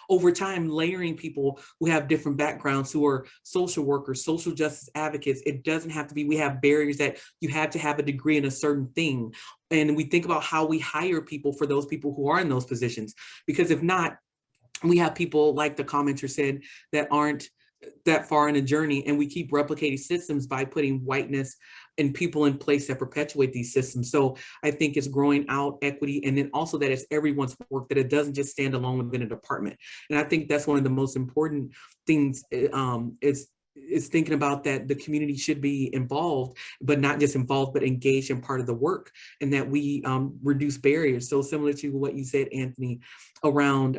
over time, layering people who have different backgrounds, who are social workers, social justice advocates. It doesn't have to be, we have barriers that you have to have a degree in a certain thing. And we think about how we hire people for those people who are in those positions, because if not, we have people, like the commenter said, that aren't that far in a journey, and we keep replicating systems by putting whiteness and people in place that perpetuate these systems. So I think it's growing out equity, and then also that it's everyone's work, that it doesn't just stand alone within a department. And I think that's one of the most important things is thinking about that the community should be involved, but not just involved, but engaged in part of the work, and that we reduce barriers. So similar to what you said, Anthony, around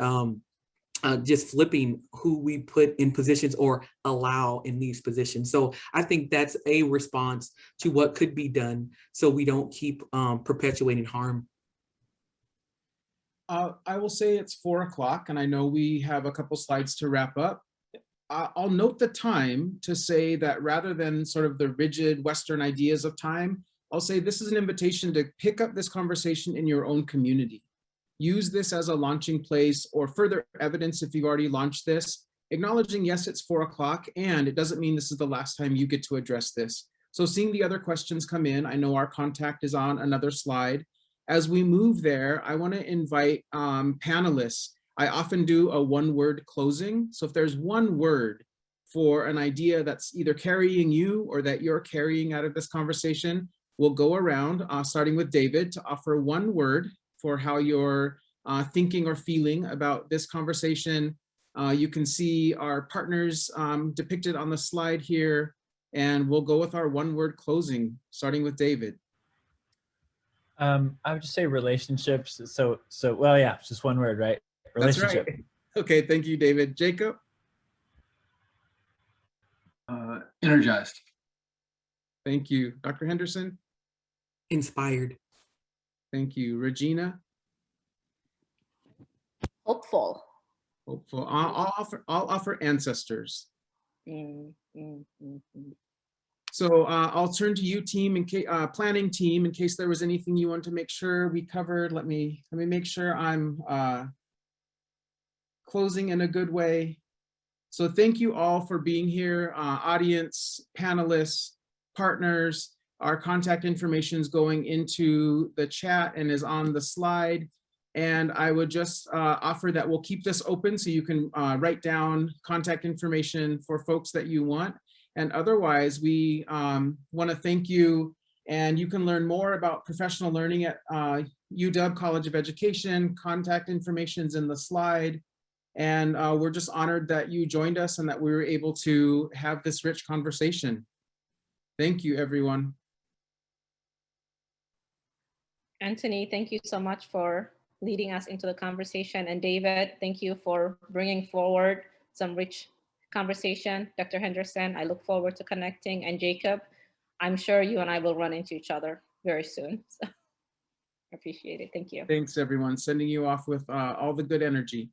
just flipping who we put in positions or allow in these positions. So I think that's a response to what could be done so we don't keep perpetuating harm. I will say it's 4 o'clock, and I know we have a couple slides to wrap up. I'll note the time to say that rather than sort of the rigid Western ideas of time, I'll say this is an invitation to pick up this conversation in your own community. Use this as a launching place or further evidence if you've already launched this, acknowledging, yes, it's 4 o'clock, and it doesn't mean this is the last time you get to address this. So seeing the other questions come in, I know our contact is on another slide. As we move there, I want to invite panelists. I often do a one-word closing. So if there's one word for an idea that's either carrying you or that you're carrying out of this conversation, we'll go around, starting with David, to offer one word for how you're thinking or feeling about this conversation. You can see our partners depicted on the slide here, and we'll go with our one-word closing, starting with David. I would just say relationships. So well, yeah, it's just one word, right? Relationship. That's right. Okay, thank you, David. Jacob? Energized. Thank you. Dr. Henderson? Inspired. Thank you. Regina? Hopeful. Hopeful. I'll offer ancestors. So I'll turn to you, team, planning team, in case there was anything you want to make sure we covered. Let me make sure I'm closing in a good way. So thank you all for being here, audience, panelists, partners. Our contact information is going into the chat and is on the slide. And I would just offer that we'll keep this open so you can write down contact information for folks that you want. And otherwise, we want to thank you. And you can learn more about professional learning at UW College of Education. Contact information is in the slide. And we're just honored that you joined us and that we were able to have this rich conversation. Thank you, everyone. Anthony, thank you so much for leading us into the conversation. And David, thank you for bringing forward some rich conversation. Dr. Henderson, I look forward to connecting. And Jacob, I'm sure you and I will run into each other very soon. So appreciate it. Thank you. Thanks, everyone. Sending you off with all the good energy.